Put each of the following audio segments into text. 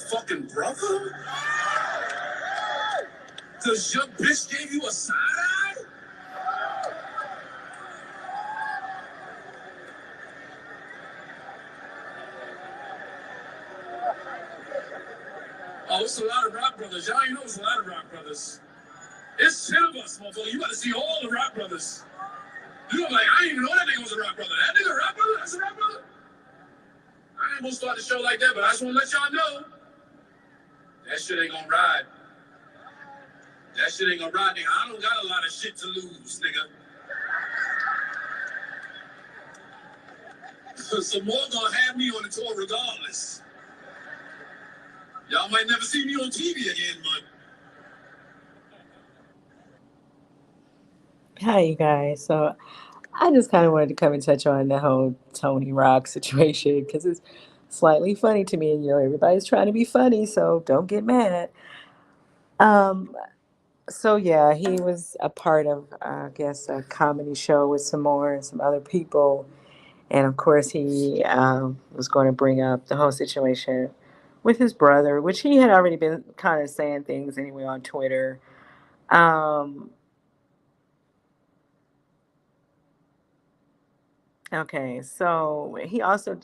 fucking brother? Cause your bitch gave you a side eye? Oh, it's a lot of rock brothers. Y'all ain't know it's a lot of rock brothers. It's 10 of us, motherfucker. You gotta see all the rock brothers. You gonna be like, I didn't even know that nigga was a rock brother. That nigga a rock brother? That's a rock brother? I ain't gonna start the show like that, but I just wanna let y'all know. That shit ain't gonna ride. That shit ain't gonna ride, nigga. I don't got a lot of shit to lose, nigga. Some more gonna have me on the tour regardless. Y'all might never see me on TV again, but. Hi, you guys. So I just kind of wanted to come and touch on the whole Tony Rock situation because it's slightly funny to me. And, everybody's trying to be funny, so don't get mad. Um, so yeah, he was a part of, I guess, a comedy show with some more and some other people. And of course, he was going to bring up the whole situation with his brother, which he had already been kind of saying things anyway on Twitter. Um, okay, so he also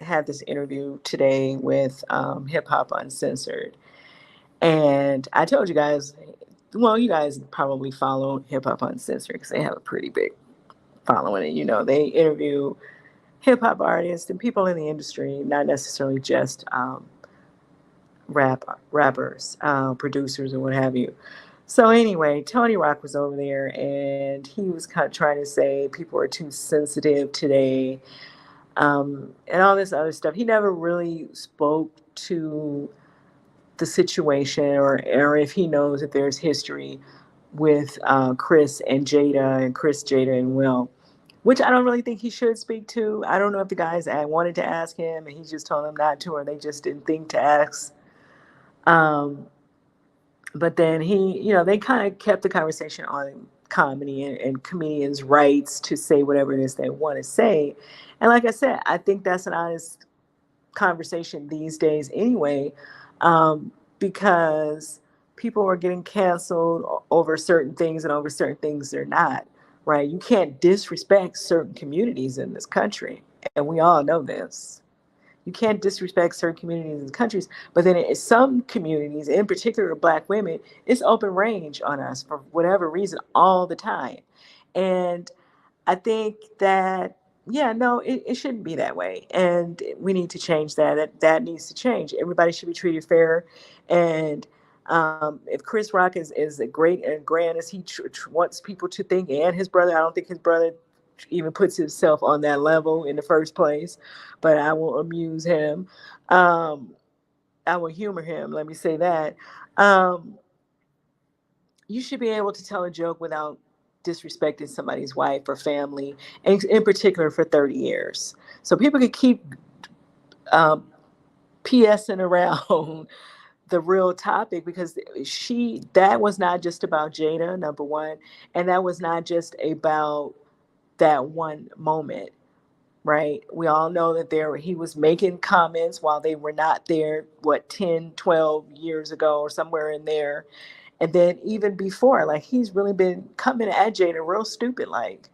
had this interview today with Hip Hop Uncensored. And I told you guys, well, you guys probably follow Hip Hop Uncensored because they have a pretty big following. And, they interview hip hop artists and people in the industry, not necessarily just rappers, producers, or what have you. So anyway, Tony Rock was over there, and he was kind of trying to say people are too sensitive today, and all this other stuff. He never really spoke to the situation, or if he knows that there's history with Chris and Jada, and Chris, Jada, and Will, which I don't really think he should speak to. I don't know if the guys wanted to ask him and he just told them not to, or they just didn't think to ask. Um, but then they kind of kept the conversation on comedy and comedians' rights to say whatever it is they want to say. And like I said, I think that's an honest conversation these days anyway, because people are getting canceled over certain things and over certain things they're not, right? You can't disrespect certain communities in this country, and we all know this. You can't disrespect certain communities and countries, but then in some communities, in particular Black women, it's open range on us for whatever reason all the time. And I think that, yeah, no, it shouldn't be that way. And we need to change that. That needs to change. Everybody should be treated fair. And if Chris Rock is as great and grand as he wants people to think, and his brother, I don't think his brother even puts himself on that level in the first place, but I will amuse him. Um, I will humor him. Let me say that. Um, you should be able to tell a joke without disrespecting somebody's wife or family, and in particular for 30 years. So people can keep um, PSing around the real topic, because that was not just about Jada, number one, and that was not just about that one moment, right? We all know that he was making comments while they were not there, what, 10, 12 years ago or somewhere in there. And then even before, like, he's really been coming at Jada real stupid, like,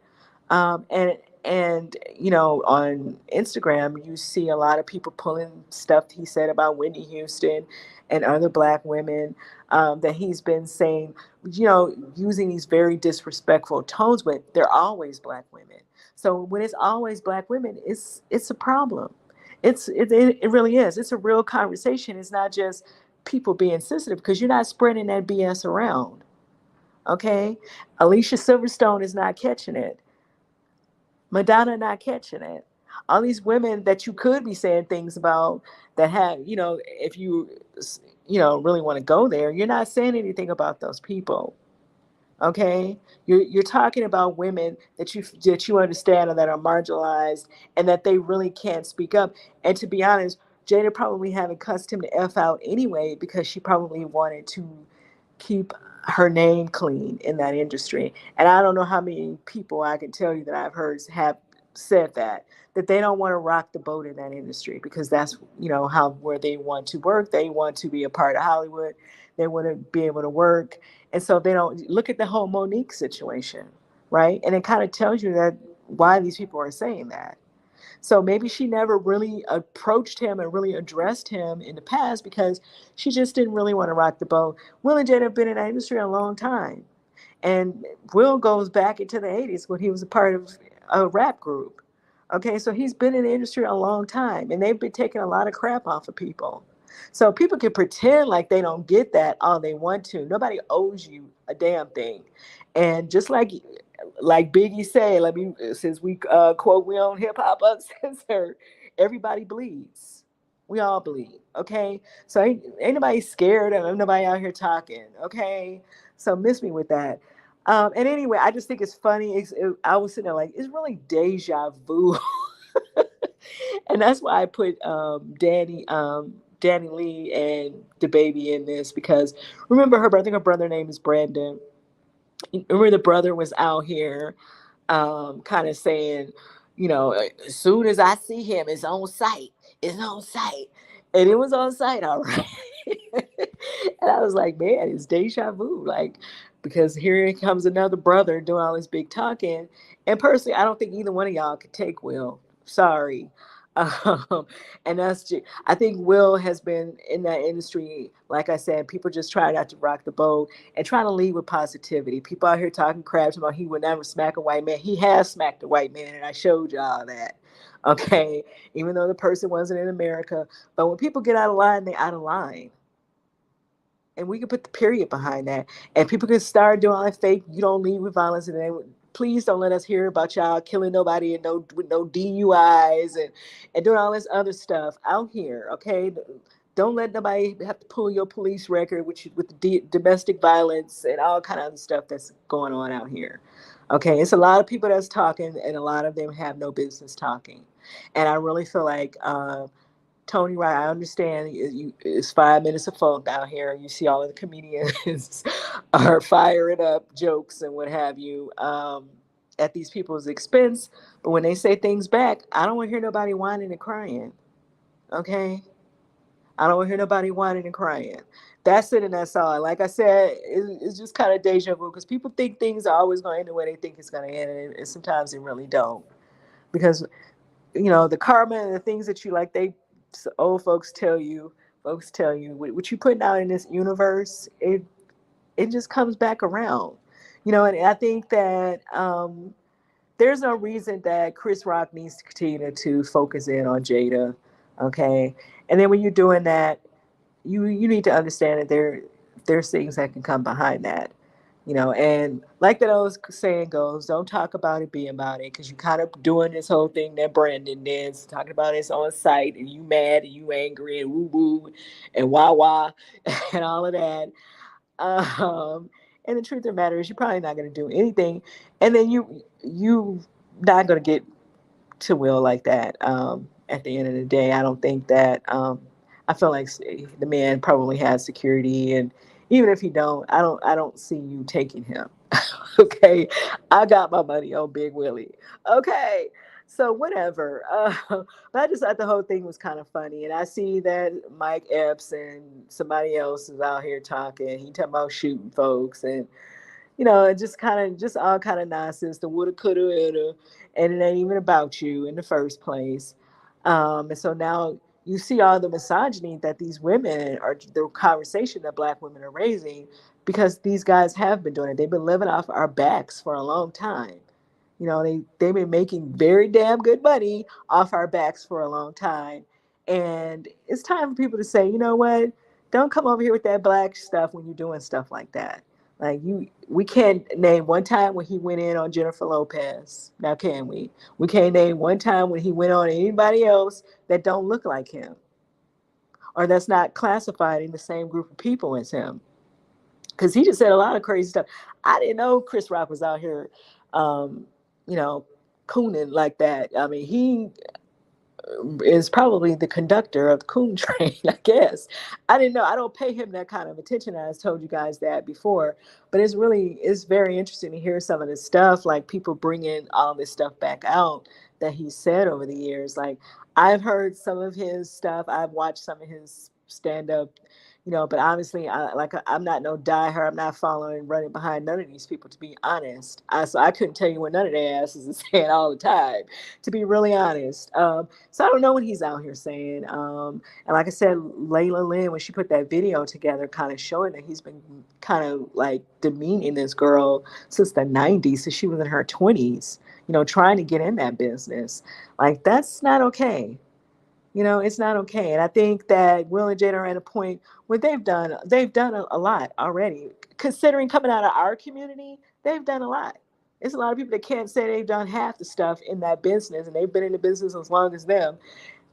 and on Instagram you see a lot of people pulling stuff he said about Whitney Houston and other Black women, that he's been saying, using these very disrespectful tones, but they're always Black women. So when it's always Black women, it's a problem. It really is. It's a real conversation. It's not just people being sensitive, because you're not spreading that BS around. Okay, Alicia Silverstone is not catching it. Madonna not catching it. All these women that you could be saying things about, that have, if you, really want to go there, you're not saying anything about those people. Okay, you're talking about women that you understand and that are marginalized, and that they really can't speak up. And to be honest, Jada probably haven't cussed him to F out anyway, because she probably wanted to keep her name clean in that industry. And I don't know how many people I can tell you that I've heard have said that they don't want to rock the boat in that industry because that's, how where they want to work. They want to be a part of Hollywood. They want to be able to work. And so they don't look at the whole Monique situation, right? And it kind of tells you that why these people are saying that. So maybe she never really approached him and really addressed him in the past because she just didn't really want to rock the boat. Will and Jada have been in that industry a long time. And Will goes back into the 80s when he was a part of a rap group. Okay, so he's been in the industry a long time and they've been taking a lot of crap off of people. So people can pretend like they don't get that all they want to. Nobody owes you a damn thing. And just like Biggie said, let me since we quote we on hip hop uncensored, everybody bleeds. We all bleed. Okay, so ain't nobody scared of nobody out here talking. Okay, so miss me with that. And anyway, I just think it's funny. I was sitting there like, it's really deja vu. And that's why I put Danny Lee and the baby in this because remember her, I think her brother name is Brandon. Remember the brother was out here kind of saying, as soon as I see him, it's on site. It's on site. And it was on site, all right. And I was like, man, it's deja vu. Like, because here comes another brother doing all this big talking. And personally, I don't think either one of y'all could take Will. Sorry. Um, and I think Will has been in that industry. Like I said, people just try not to rock the boat and trying to lead with positivity. People out here talking crap about he would never smack a white man. He has smacked a white man, and I showed y'all that. Okay, even though the person wasn't in America, but when people get out of line, they out of line, and we can put the period behind that, and people can start doing all that fake. You don't lead with violence, and then please don't let us hear about y'all killing nobody and with no DUIs and doing all this other stuff out here. Okay, don't let nobody have to pull your police record with the domestic violence and all kind of other stuff that's going on out here. Okay, it's a lot of people that's talking, and a lot of them have no business talking. And I really feel like Tony, right? I understand it's 5 minutes of fun out here. You see all of the comedians are firing up jokes and what have you at these people's expense. But when they say things back, I don't want to hear nobody whining and crying. Okay, I don't want to hear nobody whining and crying. That's it, and that's all. Like I said, it's just kind of deja vu because people think things are always going to end the way they think it's going to end, and sometimes they really don't. Because the karma and the things that you like, old folks tell you what you putting out in this universe, it just comes back around. And I think that there's no reason that Chris Rock needs to continue to focus in on Jada. Okay, and then when you're doing that, you need to understand that there's things that can come behind that. And like that old saying goes, don't talk about it, be about it, because you kind of doing this whole thing that Brandon did, talking about it's on site, and you mad, and you angry, and woo woo, and wah wah, and all of that. And the truth of the matter is, you're probably not going to do anything, and then you not going to get to Will like that. At the end of the day, I don't think that. I feel like the man probably has security, and even if he don't, I don't see you taking him. Okay, I got my money on Big Willie. Okay, so whatever. But I just thought the whole thing was kind of funny, and I see that Mike Epps and somebody else is out here talking. He talking about shooting folks, and just all kind of nonsense. The woulda, coulda, woulda, and it ain't even about you in the first place. And so now you see all the misogyny that these women are, the conversation that Black women are raising, because these guys have been doing it. They've been living off our backs for a long time. They've been making very damn good money off our backs for a long time. And it's time for people to say, you know what? Don't come over here with that black stuff when you're doing stuff like that. Like we can't name one time when he went in on Jennifer Lopez. Now can we? We can't name one time when he went on anybody else that don't look like him, or that's not classified in the same group of people as him. Because he just said a lot of crazy stuff. I didn't know Chris Rock was out here, um, you know, cooning like that. I mean, is probably the conductor of the coon train, I guess. I didn't know. I don't pay him that kind of attention. I told you guys that before, but it's very interesting to hear some of this stuff. Like people bringing all this stuff back out that he said over the years. Like I've heard some of his stuff. I've watched some of his stand up, but obviously I'm not no diehard. I'm not following running behind none of these people, to be honest. So I couldn't tell you what none of their asses is saying all the time, to be really honest. So I don't know what he's out here saying. And like I said, Layla Lynn, when she put that video together, kind of showing that he's been kind of like demeaning this girl since the 90s, since she was in her 20s, trying to get in that business. Like, that's not okay. It's not okay. And I think that Will and Jada are at a point where they've done a lot already. Considering coming out of our community, they've done a lot. There's a lot of people that can't say they've done half the stuff in that business, and they've been in the business as long as them,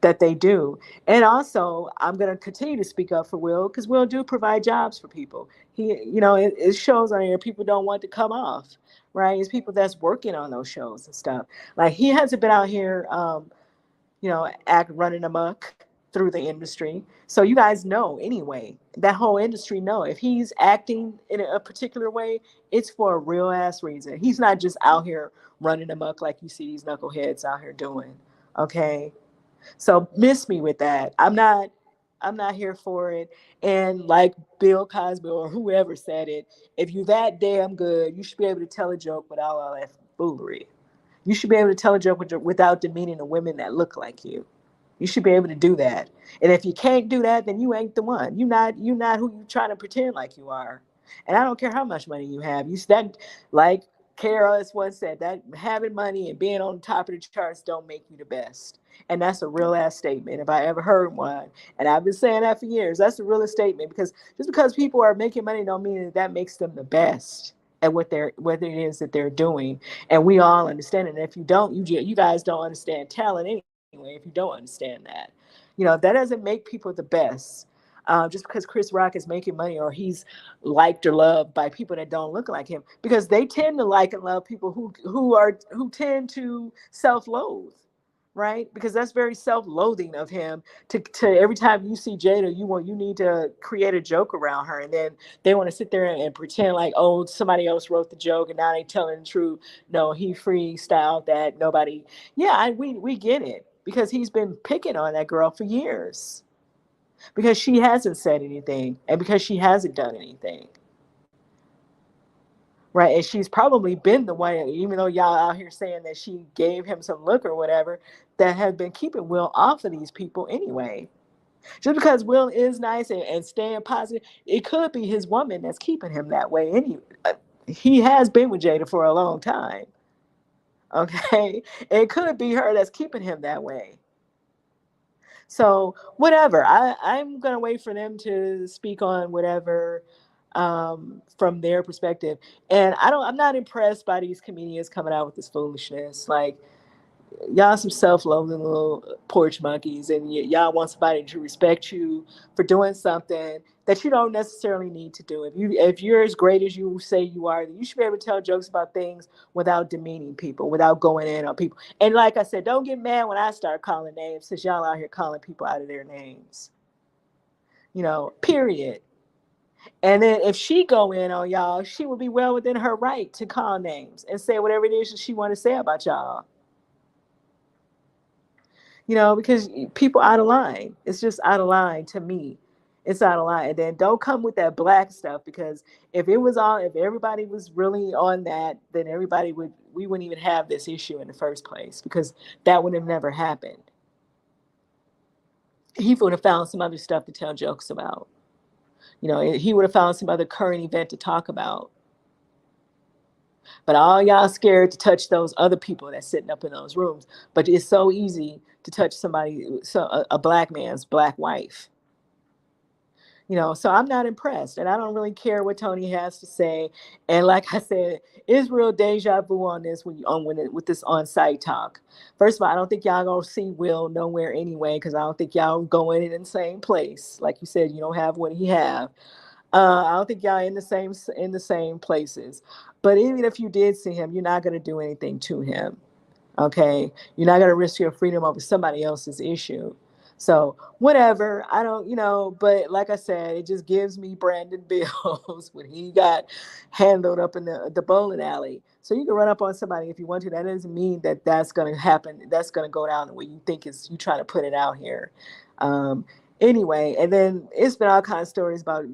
that they do. And also, I'm going to continue to speak up for Will, because Will do provide jobs for people. It shows on here people don't want to come off, right? It's people that's working on those shows and stuff. Like, he hasn't been out here act running amok through the industry. So you guys know anyway, that whole industry know if he's acting in a particular way, it's for a real ass reason. He's not just out here running amok like you see these knuckleheads out here doing. Okay. So miss me with that. I'm not here for it. And like Bill Cosby or whoever said it, if you're that damn good, you should be able to tell a joke without all that foolery. You should be able to tell a joke without demeaning the women that look like you. You should be able to do that. And if you can't do that, then you ain't the one. You're not who you trying to pretend like you are. And I don't care how much money you have. You that like Kara once said, that having money and being on the top of the charts don't make you the best. And that's a real ass statement if I ever heard one. And I've been saying that for years. That's a real statement, because just because people are making money don't mean that makes them the best at what it is that they're doing. And we all understand it. And if you don't, you guys don't understand talent anyway. If you don't understand that, that doesn't make people the best. Just because Chris Rock is making money, or he's liked or loved by people that don't look like him, because they tend to like and love people who tend to self-loathe, right? Because that's very self-loathing of him to every time you see Jada, you need to create a joke around her, and then they want to sit there and pretend like, oh, somebody else wrote the joke and now they telling the truth. No, he freestyled that. Nobody. Yeah, we get it, because he's been picking on that girl for years, because she hasn't said anything and because she hasn't done anything. Right. And she's probably been the one, even though y'all out here saying that she gave him some look or whatever, that have been keeping Will off of these people anyway. Just because Will is nice and staying positive, it could be his woman that's keeping him that way. He has been with Jada for a long time. Okay. It could be her that's keeping him that way. So whatever. I'm gonna wait for them to speak on whatever, from their perspective. And I'm not impressed by these comedians coming out with this foolishness. Like, y'all some self-loathing little porch monkeys, and y'all want somebody to respect you for doing something that you don't necessarily need to do. If you're as great as you say you are, then you should be able to tell jokes about things without demeaning people, without going in on people. And like I said, don't get mad when I start calling names, since y'all out here calling people out of their names. Period. And then if she go in on y'all, she would be well within her right to call names and say whatever it is that she want to say about y'all. Because people out of line. It's just out of line to me. It's out of line. And then don't come with that black stuff, because if everybody was really on that, then we wouldn't even have this issue in the first place, because that would have never happened. He would have found some other stuff to tell jokes about. He would have found some other current event to talk about. But all y'all scared to touch those other people that's sitting up in those rooms. But it's so easy to touch a black man's black wife. So I'm not impressed, and I don't really care what Tony has to say. And like I said, it's real deja vu on this with this on-site talk. First of all, I don't think y'all gonna see Will nowhere anyway, because I don't think y'all going in the same place. Like you said, you don't have what he have. I don't think y'all in the same places. But even if you did see him, you're not gonna do anything to him. Okay, you're not going to risk your freedom over somebody else's issue. So whatever, I don't, but like I said, it just gives me Brandon Bills when he got handled up in the bowling alley. So you can run up on somebody if you want to. That doesn't mean that that's going to happen. That's going to go down the way you think is you trying to put it out here. Um, anyway, and then it's been all kinds of stories about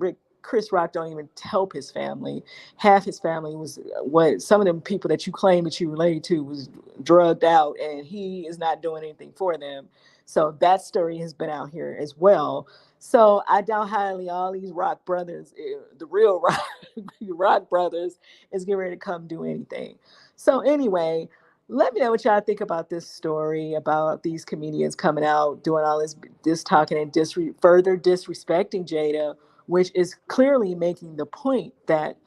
Chris Rock don't even help his family. Half his family was what some of them people that you claim that you related to was drugged out, and he is not doing anything for them. So that story has been out here as well. So I doubt highly all these rock brothers, the real rock brothers, is getting ready to come do anything. So anyway, let me know what y'all think about this story about these comedians coming out doing all this talking and further disrespecting Jada, which is clearly making the point that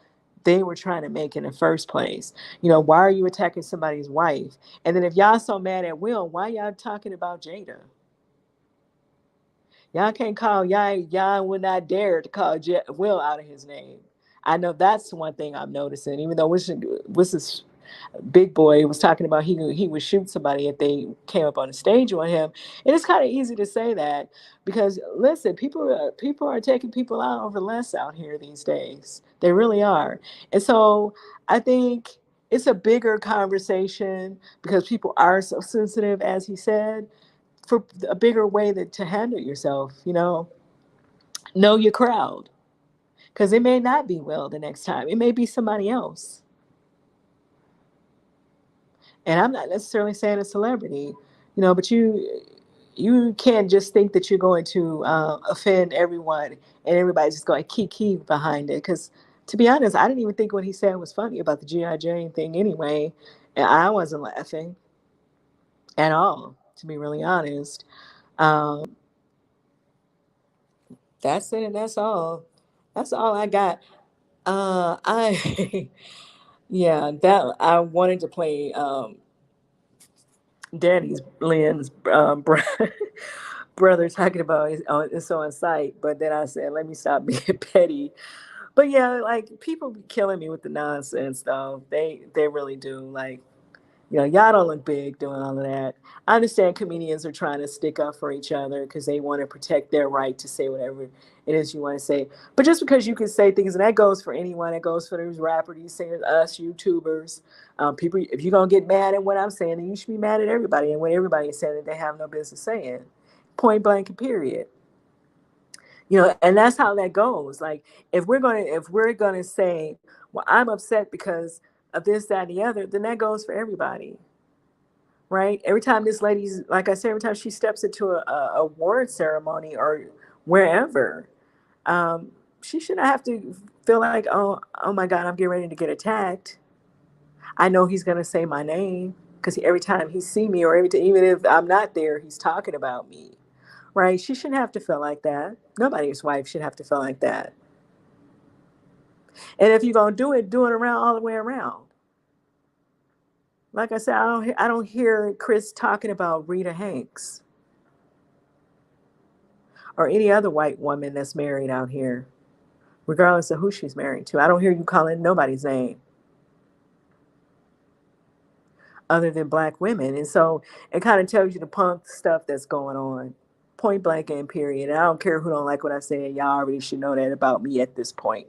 they were trying to make in the first place. Why are you attacking somebody's wife? And then if y'all so mad at Will, why y'all talking about Jada? Y'all can't call y'all would not dare to call Will out of his name. I know that's one thing I'm noticing. Even though what's this big boy was talking about he would shoot somebody if they came up on the stage on him. And it's kind of easy to say that because listen, people are taking people out over less out here these days. They really are. And so I think it's a bigger conversation because people are so sensitive, as he said, for a bigger way to handle yourself. Know your crowd because it may not be Will the next time. It may be somebody else. And I'm not necessarily saying a celebrity, but you can't just think that you're going to offend everyone and everybody's just going to kiki behind it. Because to be honest, I didn't even think what he said was funny about the GI Jane thing anyway, and I wasn't laughing at all, to be really honest. Um, that's it, and that's all. That's all I got. I yeah, that I wanted to play Danny's Lynn's brother talking about it's on site, but then I said, let me stop being petty. But yeah, like people be killing me with the nonsense though. They really do. Like, y'all don't look big doing all of that. I understand comedians are trying to stick up for each other because they want to protect their right to say whatever it is you want to say. But just because you can say things, and that goes for anyone, that goes for these rappers, these singers, us, YouTubers, people, if you're going to get mad at what I'm saying, then you should be mad at everybody and what everybody is saying that they have no business saying. Point blank and period. And that's how that goes. Like if we're gonna say, well, I'm upset because of this, that, and the other, then that goes for everybody, right? Every time this lady's, like I said, every time she steps into a award ceremony or wherever, she shouldn't have to feel like, oh my God, I'm getting ready to get attacked. I know he's gonna say my name because every time he see me or every time, even if I'm not there, he's talking about me, right? She shouldn't have to feel like that. Nobody's wife should have to feel like that. And if you're gonna do it around all the way around. Like I said, I don't hear Chris talking about Rita Hanks or any other white woman that's married out here, regardless of who she's married to. I don't hear you calling nobody's name other than black women. And so it kind of tells you the punk stuff that's going on. Point blank and period. And I don't care who don't like what I say. Y'all already should know that about me at this point.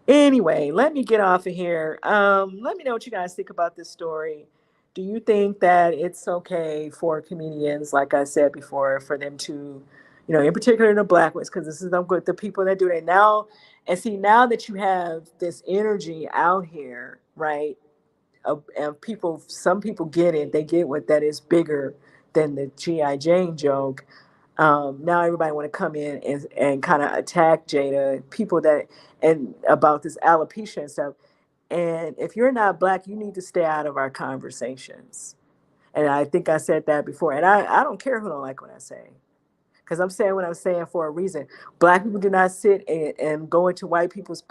Anyway, let me get off of here. Let me know what you guys think about this story. Do you think that it's okay for comedians, like I said before, for them to, in particular the black ones, because this is the people that do that now. And see, now that you have this energy out here, right? And some people get it. They get what that is bigger than the GI Jane joke. Now everybody want to come in and kind of attack Jada, people that and about this alopecia and stuff. And if you're not black, you need to stay out of our conversations. And I think I said that before. And I don't care who don't like what I say. Because I'm saying what I'm saying for a reason. Black people do not sit and go into white people's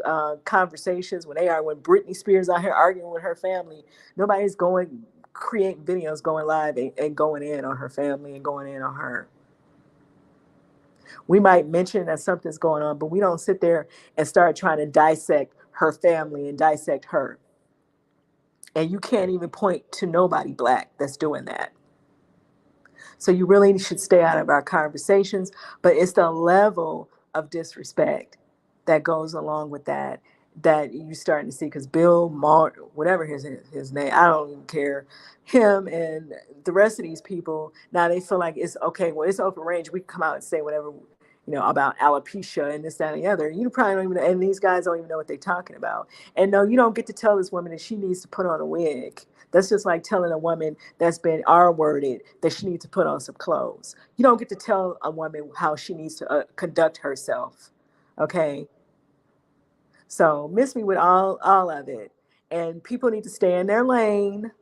conversations when Britney Spears out here arguing with her family. Nobody's going creating videos, going live and going in on her family and going in on her. We might mention that something's going on, but we don't sit there and start trying to dissect her family and dissect her. And you can't even point to nobody black that's doing that. So you really should stay out of our conversations. But it's the level of disrespect that goes along with that that you starting to see. Because Bill Maher, whatever his name, I don't even care. Him and the rest of these people now they feel like it's okay. Well, it's open range. We can come out and say whatever about alopecia and this, that, and the other. You probably don't even know, and these guys don't even know what they're talking about. And no, you don't get to tell this woman that she needs to put on a wig. That's just like telling a woman that's been R-worded that she needs to put on some clothes. You don't get to tell a woman how she needs to conduct herself. Okay? So miss me with all of it. And people need to stay in their lane.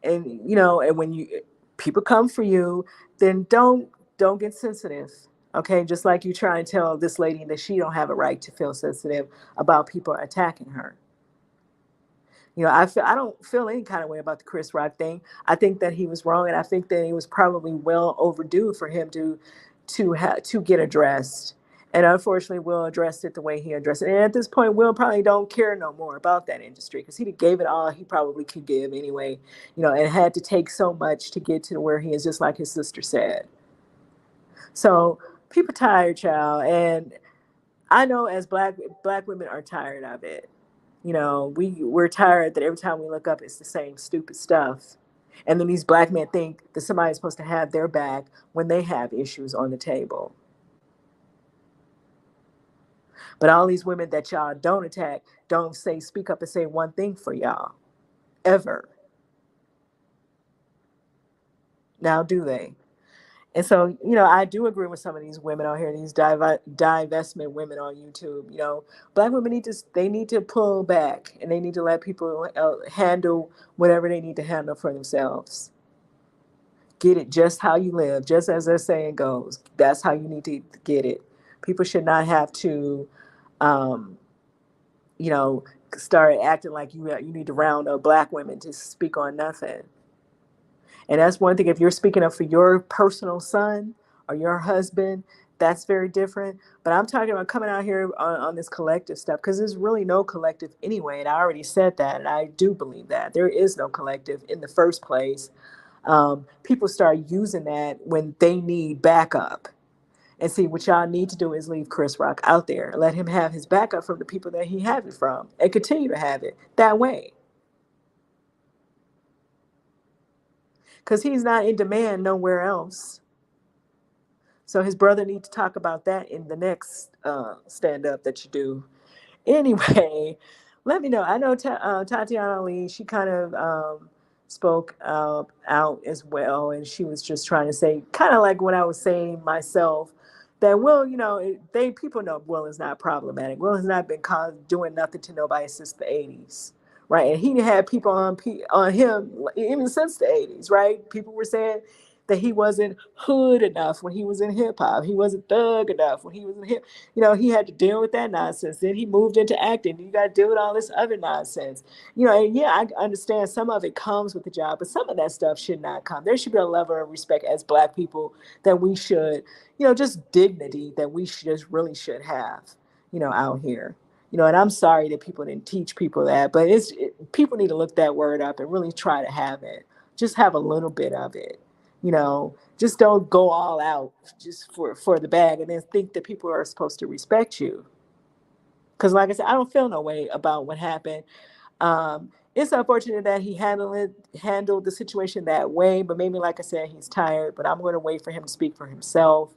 And and when people come for you, then don't get sensitive. Okay, just like you try and tell this lady that she don't have a right to feel sensitive about people attacking her. I don't feel any kind of way about the Chris Rock thing. I think that he was wrong, and I think that it was probably well overdue for him to get addressed. And unfortunately, Will addressed it the way he addressed it. And at this point, Will probably don't care no more about that industry because he gave it all he probably could give anyway. And had to take so much to get to where he is, just like his sister said. So people tired, child, and I know as black women are tired of it. We're tired that every time we look up, it's the same stupid stuff. And then these black men think that somebody's supposed to have their back when they have issues on the table. But all these women that y'all don't attack, don't speak up and say one thing for y'all. Ever. Now do they? And so, I do agree with some of these women out here, these divestment women on YouTube. Black women need to pull back and they need to let people handle whatever they need to handle for themselves. Get it just how you live, just as their saying goes. That's how you need to get it. People should not have to, um, you know, start acting like you need to round up black women to speak on nothing. And that's one thing. If you're speaking up for your personal son or your husband, that's very different. But I'm talking about coming out here on this collective stuff because there's really no collective anyway. And I already said that, and I do believe that there is no collective in the first place. People start using that when they need backup. And see, what y'all need to do is leave Chris Rock out there. Let him have his backup from the people that he has it from and continue to have it that way. Because he's not in demand nowhere else. So his brother needs to talk about that in the next stand-up that you do. Anyway, let me know. I know Tatiana Ali, she kind of spoke out as well, and she was just trying to say, kind of like what I was saying myself, that Will, people know Will is not problematic. Will has not been doing nothing to nobody since the 80s. Right, and he had people on him even since the 80s, right? People were saying that he wasn't hood enough when he was in hip hop. He wasn't thug enough when he was in hip. He had to deal with that nonsense. Then he moved into acting. You got to deal with all this other nonsense. And yeah, I understand some of it comes with the job, but some of that stuff should not come. There should be a level of respect as black people that we should, just dignity that we just really should have, out here. And I'm sorry that people didn't teach people that, but people need to look that word up and really try to have it. Just have a little bit of it. Just don't go all out just for the bag and then think that people are supposed to respect you. Because like I said, I don't feel no way about what happened. It's unfortunate that he handled the situation that way, but maybe, like I said, he's tired, but I'm going to wait for him to speak for himself.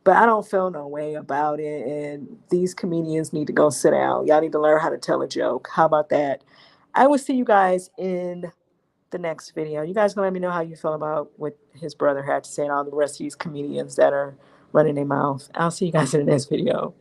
But I don't feel no way about it, and these comedians need to go sit down. Y'all need to learn how to tell a joke. How about that? I will see you guys in the next video. You guys gonna let me know how you feel about what his brother had to say and all the rest of these comedians that are running their mouth. I'll see you guys in the next video.